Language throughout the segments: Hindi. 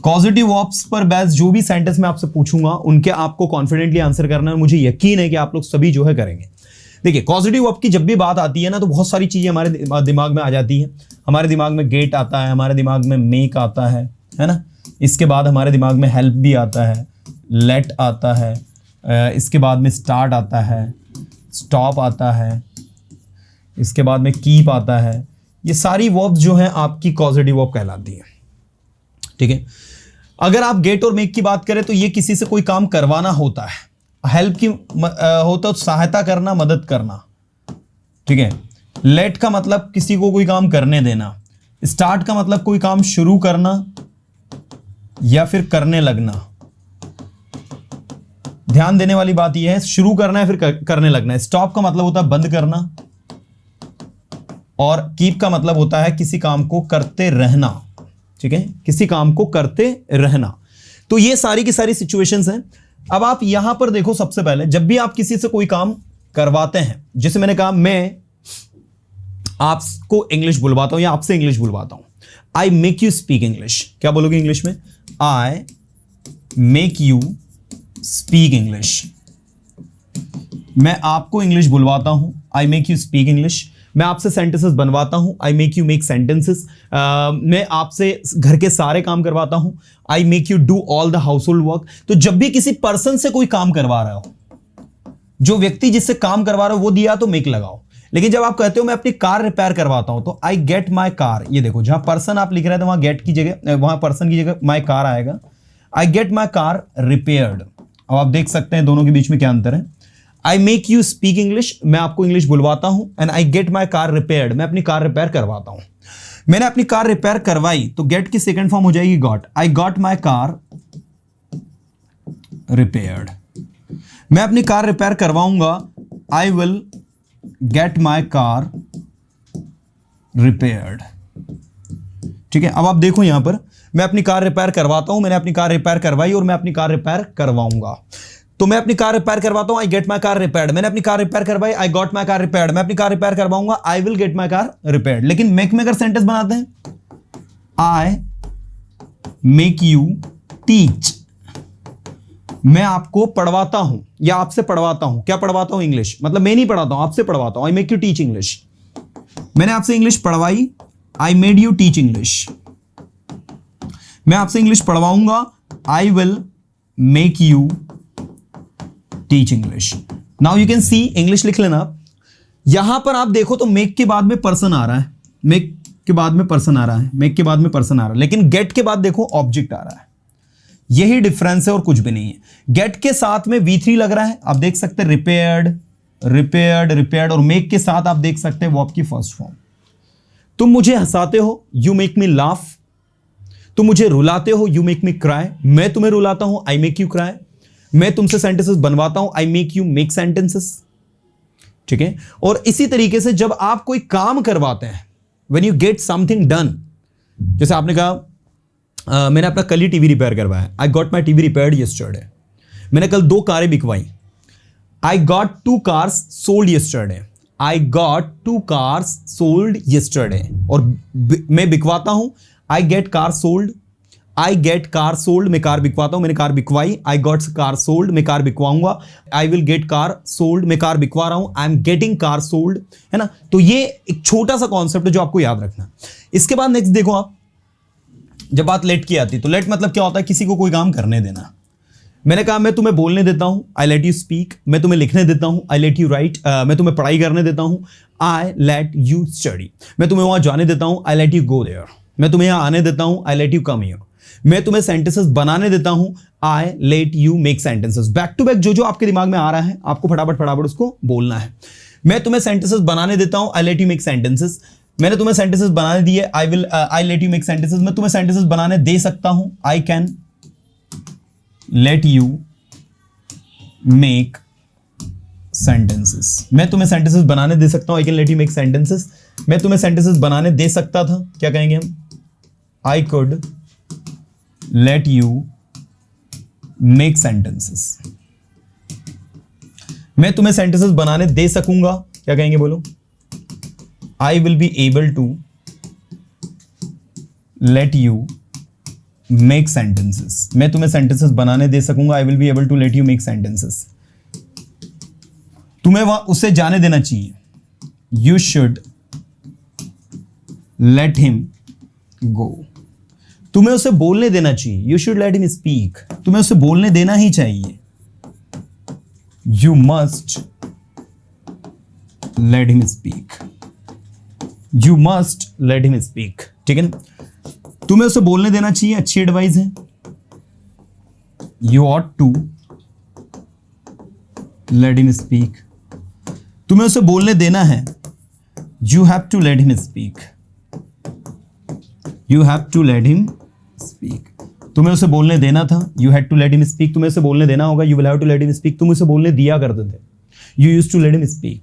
कॉजेटिव वर्ब्स पर बेस्ड जो भी सेंटेंस मैं आपसे पूछूंगा उनके आपको कॉन्फिडेंटली आंसर करना है। मुझे यकीन है कि आप लोग सभी जो है करेंगे। देखिए, पॉजिटिव वर्ब की जब भी बात आती है ना, तो बहुत सारी चीजें हमारे दिमाग में आ जाती है। हमारे दिमाग में गेट आता है, हमारे दिमाग में मेक आता है ना। इसके बाद हमारे दिमाग में हेल्प भी आता है, लेट आता है, इसके बाद में स्टार्ट आता है, स्टॉप आता है, इसके बाद में कीप आता है। ये सारी वर्ब्स जो हैं आपकी पॉजिटिव वर्ब कहलाती है। ठीक है, अगर आप गेट और मेक की बात करें तो ये किसी से कोई काम करवाना होता है, हेल्प की होता है, सहायता करना, मदद करना। ठीक है, लेट का मतलब किसी को कोई काम करने देना, स्टार्ट का मतलब कोई काम शुरू करना या फिर करने लगना। ध्यान देने वाली बात यह है, शुरू करना है फिर करने लगना है। स्टॉप का मतलब होता है बंद करना, और कीप का मतलब होता है किसी काम को करते रहना। ठीक है, किसी काम को करते रहना। तो ये सारी की सारी सिचुएशंस हैं। अब आप यहां पर देखो, सबसे पहले जब भी आप किसी से कोई काम करवाते हैं, जैसे मैंने कहा मैं आपको इंग्लिश बुलवाता हूं या आपसे इंग्लिश बुलवाता हूं, I make you speak English. क्या बोलोगे इंग्लिश में? आई मेक यू स्पीक इंग्लिश। मैं आपको इंग्लिश बुलवाता हूं, I make you speak English. मैं आपसे सेंटेंसेस बनवाता हूं, I make you make sentences. मैं आपसे घर के सारे काम करवाता हूं, I make you do all the house hold work. तो जब भी किसी पर्सन से कोई काम करवा रहा हो, जो व्यक्ति जिससे काम करवा रहा हो वो दिया तो मेक लगाओ। लेकिन जब आप कहते हो मैं अपनी कार रिपेयर करवाता हूं, तो आई गेट माई कार। ये देखो, जहां पर्सन आप लिख रहे थे वहां गेट की जगह, वहां पर्सन की जगह माई कार आएगा। I get my car repaired. अब आप देख सकते हैं दोनों के बीच में क्या अंतर है। आई मेक यू स्पीक इंग्लिश, मैं आपको इंग्लिश बुलवाता हूं, and I get my car repaired, मैं अपनी कार रिपेयर करवाता हूं। मैंने अपनी कार रिपेयर करवाई तो गेट की सेकंड फॉर्म हो जाएगी got. I got my car repaired. मैं अपनी कार रिपेयर करवाऊंगा, आई will get my car repaired. ठीक है, अब आप देखो यहां पर मैं अपनी कार रिपेयर करवाता हूं, मैंने अपनी कार रिपेयर करवाई, और मैं अपनी कार रिपेयर करवाऊंगा। तो मैं अपनी कार रिपेयर करवाता हूं, I get my car repaired. मैंने अपनी कार रिपेयर करवाई, आई गॉट माई कार रिपेयर्ड। मैं अपनी कार रिपेयर करवाऊंगा, आई will get my car repaired. लेकिन मेक में अगर सेंटेंस बनाते हैं, आई मेक यू टीच, मैं आपको पढ़वाता हूं या आपसे पढ़वाता हूं। क्या पढ़वाता हूं? इंग्लिश। मतलब मैं नहीं पढ़ाता हूं, आपसे पढ़वाता हूं। I make you teach English. मैंने आपसे इंग्लिश पढ़वाई, I made you teach English. मैं आपसे इंग्लिश पढ़वाऊंगा, I will make you teach English. Now you can see, English लिख लेना आप। यहां पर आप देखो तो मेक के बाद में पर्सन आ रहा है, मेक के बाद में पर्सन आ रहा है, मेक के बाद में पर्सन आ रहा है, लेकिन गेट के बाद देखो ऑब्जेक्ट आ रहा है। यही डिफरेंस है और कुछ भी नहीं है। गेट के साथ में V3 लग रहा है, आप देख सकते हैं रिपेयर्ड, रिपेयर्ड, रिपेयर्ड, और मेक के साथ आप देख सकते हैं वर्ब की फर्स्ट फॉर्म। तुम मुझे हंसाते हो, यू मेक मी लाफ। तुम मुझे रुलाते हो, यू मेक मी क्राई। मैं तुम्हें रुलाता हूं, आई मेक यू क्राई। मैं तुमसे सेंटेंसेस बनवाता हूं, I make you make sentences. ठीक है, और इसी तरीके से जब आप कोई काम करवाते हैं, when you get something done, जैसे आपने कहा मैंने अपना कल ही टीवी रिपेयर करवाया, I got my TV repaired yesterday. मैंने कल 2 कारें बिकवाई, I got 2 cars sold yesterday. I got 2 cars sold yesterday. और मैं बिकवाता हूं, I get car sold. I get car sold, मैं कार बिकवाता हूं, मैंने कार बिकवाई। आई गॉट कार सोल्ड, मैं कार बिकवाऊंगा। I will get car sold, मैं कार बिकवा रहा हूं, I am getting car sold, है ना। तो ये एक छोटा सा कॉन्सेप्ट है जो आपको याद रखना है। इसके बाद नेक्स्ट देखो आप, जब बात लेट की आती है तो लेट मतलब क्या होता है? किसी को कोई काम करने देना। मैंने कहा मैं तुम्हें बोलने देता हूं, आई लेट यू स्पीक। मैं तुम्हें लिखने देता हूं, आई लेट यू राइट। मैं तुम्हें पढ़ाई करने देता हूं, आई लेट यू स्टडी। मैं तुम्हें वहां जाने देता हूं, I let you go there. मैं तुम्हें यहां आने देता हूं, I let you come here. मैं तुम्हें सेंटेंसेस बनाने देता हूं, I let you make sentences. Back to back जो आपके दिमाग में आ रहा है आपको फटाफट फटाफट उसको बोलना है। मैं तुम्हें सेंटेंसेस बनाने देता हूं, I let you make sentences. मैंने तुम्हें सेंटेंसेस बनाने दिए, आई लेट यू मेक सेंटेंसेस। मैं तुम्हें सेंटेंसेस बनाने दे सकता हूं, I can let you make sentences. मैं तुम्हें सेंटेंसेस बनाने दे सकता हूं, I can let you make sentences. मैं तुम्हें सेंटेंसेस बनाने दे सकता था, क्या कहेंगे हम? I could late you make sentences. मैं तुम्हें सेंटेंसेस बनाने दे सकूंगा, क्या कहेंगे बोलो? I will be able to let you make sentences, मैं तुम्हें सेंटेंसेस बनाने दे सकूंगा। I will be able to let you make sentences. तुम्हें वहां उसे जाने देना चाहिए। You should let him go. तुम्हें उसे बोलने देना चाहिए। You should let him speak. तुम्हें उसे बोलने देना ही चाहिए। You must let him speak. You must let him speak. ठीक है ना? तुम्हें उसे बोलने देना चाहिए, अच्छी एडवाइस है। You ought to let him speak. तुम्हें उसे बोलने देना है। You have to let him speak. You have to let him speak. तुम्हें उसे बोलने देना था। You had to let him speak. तुम्हें उसे बोलने देना होगा। You will have to let him speak. तुम उसे बोलने दिया करते थे। You used to let him speak.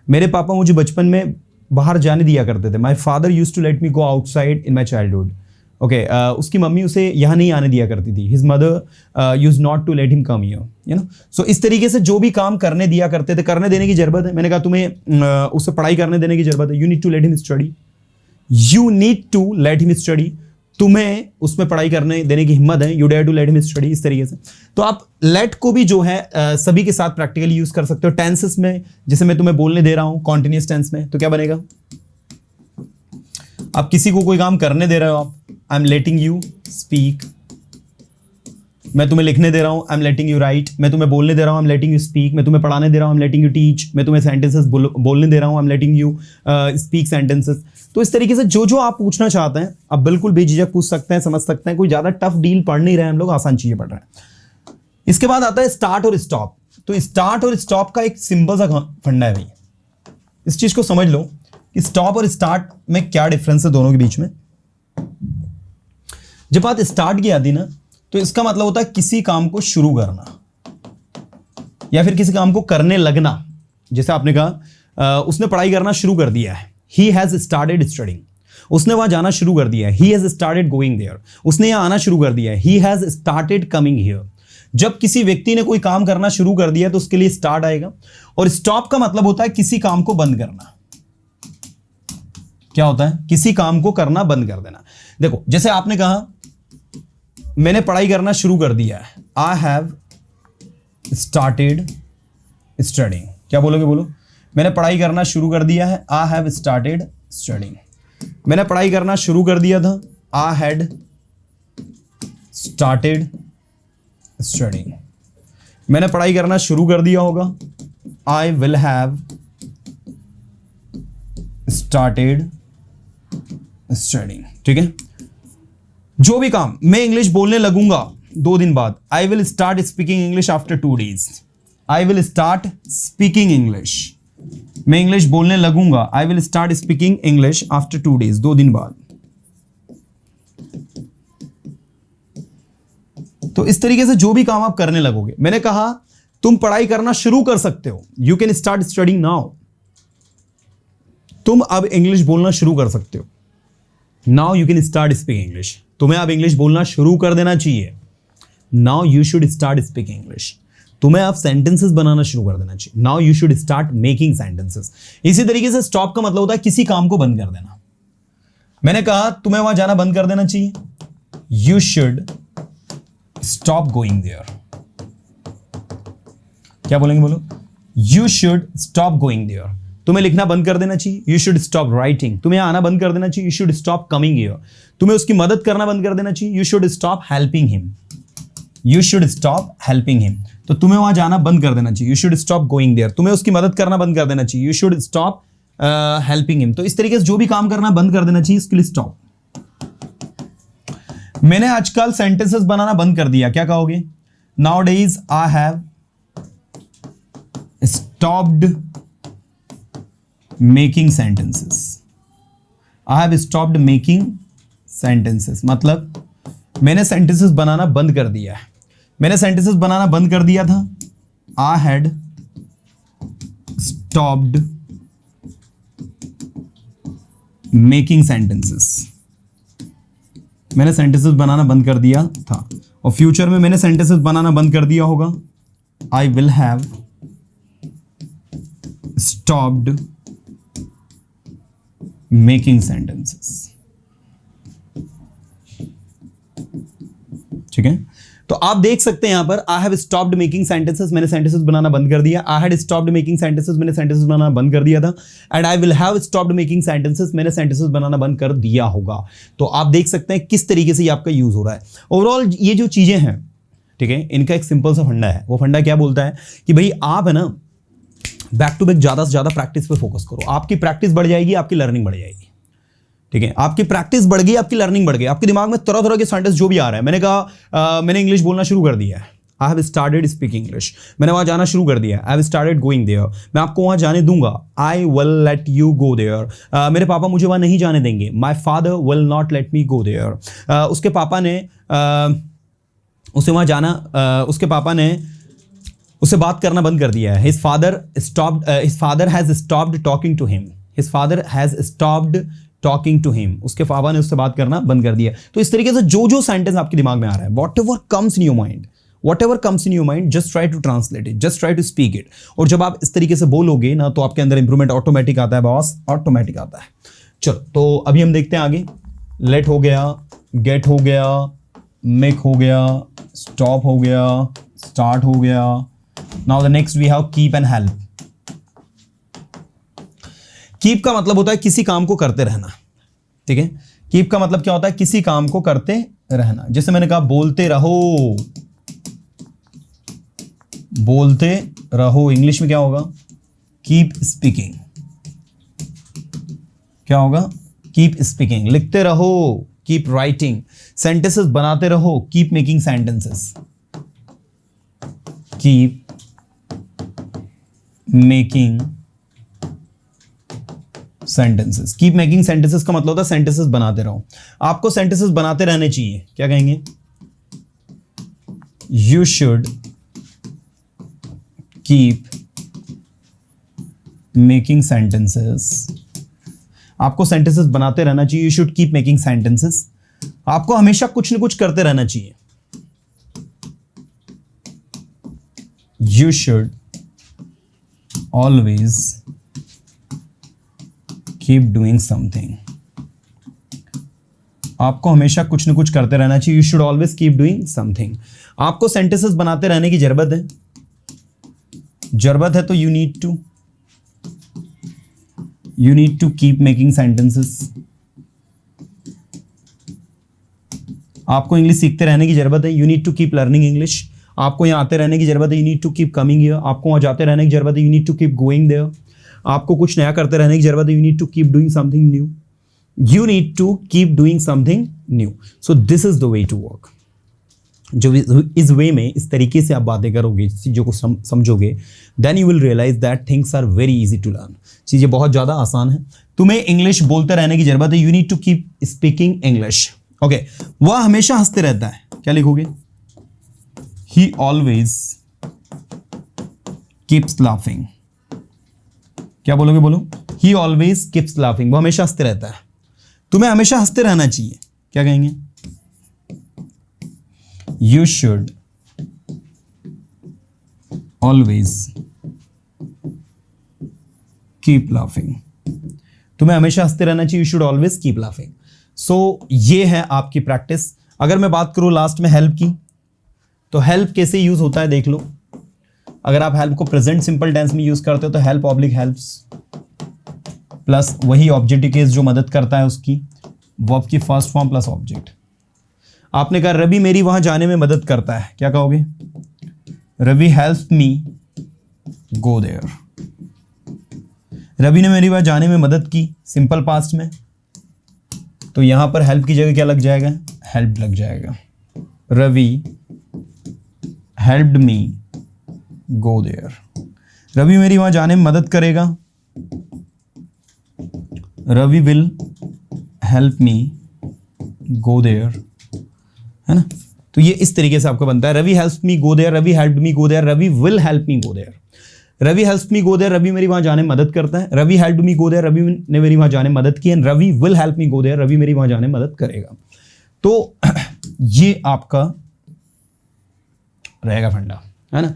मेरे पापा मुझे बचपन में बाहर जाने दिया करते थे। My father used to let me go outside in my childhood. Okay, उसकी मम्मी उसे यहाँ नहीं आने दिया करती थी। His mother use not to let him come here, you know. So इस तरीके से जो भी काम करने दिया करते थे, करने देने की जरूरत है। मैंने कहा तुम्हें उसे पढ़ाई करने देने की जरूरत है। You need to let him study. You need to let him study. तुम्हें उसमें पढ़ाई करने देने की हिम्मत है। You dare to let him study. इस तरीके से तो आप लेट को भी जो है सभी के साथ प्रैक्टिकली यूज कर सकते हो। टेंसेस में जैसे मैं तुम्हें बोलने दे रहा हूं कॉन्टिन्यूअस टेंस में, तो क्या बनेगा? आप किसी को कोई काम करने दे रहे हो, आप I am letting you speak. मैं तुम्हें लिखने दे रहा हूं, I am letting you right. मैं तुम्हें बोलने दे रहा हूं, I am letting you speak. मैं तुम्हें पढ़ाने दे रहा हूं, I am letting you teach. मैं तुम्हें सेंटेंसेस बोलने दे रहा हूं, I am letting you speak sentences. तो इस तरीके से जो जो आप पूछना चाहते हैं आप बिल्कुल बेझिझक पूछ सकते हैं, समझ सकते हैं। कोई ज्यादा टफ डील पढ़ नहीं रहे हैं हम लोग, आसान चीजें पढ़ रहे हैं। इसके बाद आता है स्टार्ट और स्टॉप। तो स्टार्ट और स्टॉप का एक सिंपल सा फंडा है भाई, इस चीज को समझ लो कि स्टॉप और स्टार्ट में क्या डिफरेंस है दोनों के बीच में। जब बात स्टार्ट की आती ना, तो इसका मतलब होता है किसी काम को शुरू करना या फिर किसी काम को करने लगना। जैसे आपने कहा उसने पढ़ाई करना शुरू कर दिया है। He has started studying. उसने वहां जाना शुरू कर दिया है। He has started going there. उसने यहां आना शुरू कर दिया है। He has started coming here. जब किसी व्यक्ति ने कोई काम करना शुरू कर दिया तो उसके लिए स्टार्ट आएगा। और स्टॉप का मतलब होता है किसी काम को बंद करना। क्या होता है? किसी काम को करना बंद कर देना। देखो, जैसे आपने कहा मैंने पढ़ाई करना शुरू कर दिया है। I have started studying. क्या बोलोगे? बोलो। मैंने पढ़ाई करना शुरू कर दिया है। I have started studying. मैंने पढ़ाई करना शुरू कर दिया था। I had started studying. मैंने पढ़ाई करना शुरू कर दिया होगा। I will have started studying. ठीक है? जो भी काम, मैं इंग्लिश बोलने लगूंगा 2 दिन बाद। I will start speaking English after 2 days. I will start speaking English. मैं इंग्लिश बोलने लगूंगा। I will start speaking English after 2 days, 2 दिन बाद। तो इस तरीके से जो भी काम आप करने लगोगे, मैंने कहा तुम पढ़ाई करना शुरू कर सकते हो। You can start studying now. तुम अब इंग्लिश बोलना शुरू कर सकते हो। Now you can start speaking English. तुम्हें अब इंग्लिश बोलना शुरू कर देना चाहिए। Now you should start speaking English. तुम्हें अब सेंटेंसेस बनाना शुरू कर देना चाहिए। Now you should start making sentences. इसी तरीके से स्टॉप का मतलब होता है किसी काम को बंद कर देना। मैंने कहा तुम्हें वहां जाना बंद कर देना चाहिए। You should stop going there. क्या बोलेंगे? बोलो। You should stop going there. तुम्हें लिखना बंद कर देना चाहिए। You should stop writing. तुम्हें आना बंद कर देना चाहिए। You should stop coming here. तुम्हें उसकी मदद करना बंद कर देना चाहिए। You should stop helping him. You should stop helping him. तो तुम्हें वहां जाना बंद कर देना चाहिए। You should stop going there. तुम्हें उसकी मदद करना बंद कर देना चाहिए। You should stop helping him. तो इस तरीके से जो भी काम करना बंद कर देना चाहिए, इसके लिए स्टॉप। मैंने आजकल सेंटेंसेस बनाना बंद कर दिया। क्या कहोगे? Now days I have stopped making sentences. I have stopped making sentences मतलब मैंने सेंटेंसेस बनाना बंद कर दिया है। मैंने सेंटेंसेस बनाना बंद कर दिया था। I had stopped making sentences. मैंने सेंटेंसेस बनाना बंद कर दिया था। और फ्यूचर में मैंने सेंटेंसेस बनाना बंद कर दिया होगा। आई will have stopped making sentences. ठीक है, तो आप देख सकते हैं यहां पर I have stopped making sentences, मैंने सेंटेंसेस बनाना बंद कर दिया। I had stopped making sentences, मैंने सेंटेंसेस बनाना बंद कर दिया था। And I will have stopped making sentences, मैंने सेंटेंसेस बनाना बंद कर दिया होगा। तो आप देख सकते हैं किस तरीके से ये आपका यूज हो रहा है। ओवरऑल ये जो चीजें हैं, ठीक है, इनका एक सिंपल सा फंडा है। वो फंडा क्या बोलता है कि भाई आप है ना बैक टू बैक ज्यादा से ज्यादा प्रैक्टिस पे फोकस करो। आपकी प्रैक्टिस बढ़ जाएगी, आपकी लर्निंग बढ़ जाएगी। ठीक है, आपकी प्रैक्टिस बढ़ गई, आपकी लर्निंग बढ़ गई, आपके दिमाग में तरह तरह के सेंटेंस जो भी आ रहे हैं। मैंने कहा मैंने इंग्लिश बोलना शुरू कर दिया है, I have started speaking English, मैंने वहां जाना शुरू कर दिया है, I have started going there, मैं आपको वहां जाने दूंगा, I will let you go there, मेरे पापा मुझे वहां नहीं जाने देंगे, my father will not let me go there, उसके पापा ने उसे वहां जाना उसके पापा ने उससे बात करना बंद कर दिया है। His father has stopped talking to him, his father has stopped talking to him, उसके पापा ने उससे बात करना बंद कर दिया। तो इस तरीके से जो जो सेंटेंस आपके दिमाग में आ रहा है, whatever comes in your mind, just try to translate it, just try to speak it। और जब आप इस तरीके से बोलोगे ना तो आपके अंदर इंप्रूवमेंट ऑटोमेटिक आता है बॉस, ऑटोमेटिक आता है। चलो तो अभी हम देखते हैं आगे। लेट हो गया, गेट हो गया, मेक हो गया, स्टॉप हो गया, स्टार्ट हो गया। Now the next we have keep and help. Keep का मतलब होता है किसी काम को करते रहना, ठीक है। कीप का मतलब क्या होता है, किसी काम को करते रहना। जैसे मैंने कहा बोलते रहो, बोलते रहो, इंग्लिश में क्या होगा, कीप स्पीकिंग। क्या होगा, कीप स्पीकिंग। लिखते रहो, कीप राइटिंग। सेंटेंसेस बनाते रहो, keep making sentences, keep making sentences. Keep making sentences का मतलब होता है सेंटेंसेस बनाते रहो। आपको सेंटेंसेस बनाते रहने चाहिए। क्या कहेंगे, you should keep making sentences. आपको सेंटेंसेस बनाते रहना चाहिए, you should keep making sentences. आपको हमेशा कुछ न कुछ करते रहना चाहिए, you should always keep doing something. आपको हमेशा कुछ न कुछ करते रहना चाहिए, you should always keep doing something. आपको सेंटेंसेस बनाते रहने की जरूरत है तो you need to keep making sentences. आपको इंग्लिश सीखते रहने की जरूरत है, you need to keep learning English. आपको यहां आते रहने की जरूरत है, you need to keep coming here. आपको वहां जाते रहने की जरूरत है, you need to keep going there. आपको कुछ नया करते रहने की जरूरत है, you need to keep doing something new, you need to keep doing something new. So this is the way to work. जो इस वे में, इस तरीके से आप बातें करोगे, चीज़ों को समझोगे, then you will realize that things are very easy to learn. चीज़ें बहुत ज़्यादा आसान है। तुम्हें इंग्लिश बोलते रहने की जरूरत है, you need to keep speaking English. Okay, वह हमेशा हंसते रहता है। क्या लिखोगे, ही ऑलवेज कीप्स लाफिंग। क्या बोलोगे, बोलो, ही ऑलवेज कीप्स लाफिंग। वो हमेशा हंसते रहता है। तुम्हें हमेशा हंसते रहना चाहिए। क्या कहेंगे, you should always keep laughing. तुम्हें हमेशा हंसते रहना चाहिए, you should always keep laughing. So ये है आपकी प्रैक्टिस। अगर मैं बात करूं लास्ट में हेल्प की, तो हेल्प कैसे यूज होता है देख लो। अगर आप हेल्प को प्रेजेंट सिंपल टेंस में यूज करते हो तो हेल्प ऑब्लिक हेल्प्स प्लस वही ऑब्जेक्टिव केस जो मदद करता है उसकी, वर्ब की फर्स्ट फॉर्म प्लस ऑब्जेक्ट। आपने कहा रवि मेरी वहां जाने में मदद करता है। क्या कहोगे, Ravi helps me go there. Ravi ने मेरी वहां जाने में मदद की, सिंपल पास्ट में, तो यहां पर हेल्प की जगह क्या लग जाएगा, हेल्प लग जाएगा। Ravi helped me go there. Ravi मेरी वहां जाने में मदद करेगा, Ravi will help me go there, है ना। तो ये इस तरीके से आपको बनता है, Ravi helps me go there, Ravi helped me go there, Ravi will help me go there. Ravi helps me go there, Ravi मेरी वहां जाने में मदद करता है। Ravi helped me go there, Ravi ने मेरी वहां जाने में मदद की है। Ravi will help me go there, Ravi मेरी वहां जाने में मदद करेगा। तो ये आपका रहेगा फंडा, है ना।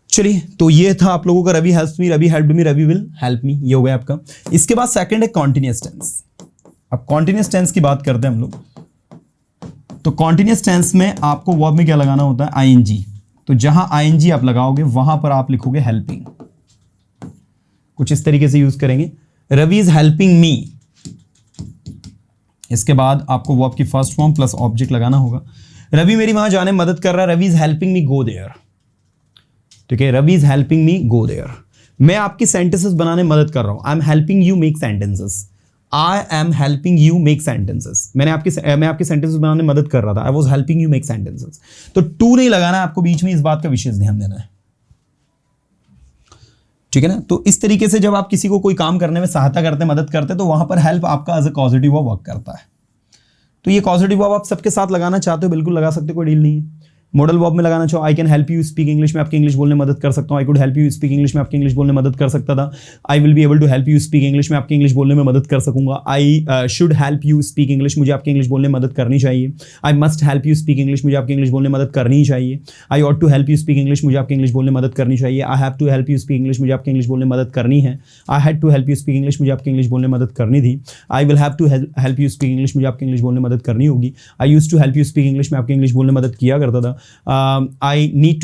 चलिए, तो ये था आप लोगों का Ravi helps me, Ravi helped me, Ravi will help me, ये हो गया आपका। इसके बाद सेकंड है कॉन्टिन्यूअस टेंस। अब कॉन्टिन्यूअस टेंस की बात करते हैं हम लोग। तो कॉन्टिन्यूस टेंस में आपको वर्ब में क्या लगाना होता है, आईएनजी। तो जहां आईएनजी आप लगाओगे वहां पर आप लिखोगे हेल्पिंग, कुछ इस तरीके से यूज करेंगे, रवि इज हेल्पिंग मी। इसके बाद आपको वर्ब की फर्स्ट फॉर्म प्लस ऑब्जेक्ट लगाना होगा। रवि मेरी वहां जाने में मदद कर रहा है, Ravi is helping me go there. ठीक है, Ravi is helping me go there. मैं आपकी सेंटेंसेस बनाने में मदद कर रहा हूं, I am helping you make sentences, I am helping you make sentences. मैं आपकी सेंटेंसेस बनाने में मदद कर रहा था, I was helping you make sentences. तो टू नहीं लगाना है आपको बीच में, इस बात का विशेष ध्यान देना है। ठीक है ना। तो इस तरीके से जब आप किसी को कोई काम करने में सहायता करते, मदद करते, तो वहां पर हेल्प आपका as a causative verb work करता है। तो ये कॉजेटिव वर्ब आप सबके साथ लगाना चाहते हो, बिल्कुल लगा सकते हो, कोई डील नहीं है। मॉडल वर्ब में लगाना चाहो, I can help you speak English, में आपकी इंग्लिश बोलने में मदद कर सकता हूँ। I could help you speak English, में आपकी इंग्लिश बोलने में मदद कर सकता था। I will be able to help you speak English, में आपकी इंग्लिश बोलने में मदद कर सकूंगा। I should help you speak English, मुझे आपकी इंग्लिश बोलने में मदद करनी चाहिए। I must help you speak English, मुझे आपकी इंग्लिश बोलने में मदद करनी चाहिए। I ought to help you speak English, मुझे आपकी इंग्लिश बोलने में मदद करनी चाहिए। I have to help you speak English, मुझे आपकी इंग्लिश बोलने में मदद करनी है। I had to help you speak English, मुझे आपकी इंग्लिश बोलने में मदद करनी थी। I will have to help you speak English, मुझे आपकी इंग्लिश बोलने में मदद करनी होगी। आई used to help you speak English, में आपकी इंग्लिश बोलने में मदद किया करता था। I need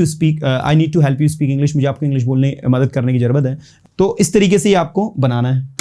to help you speak English, मुझे आपको इंग्लिश बोलने मदद करने की जरूरत है। तो इस तरीके से ही आपको बनाना है।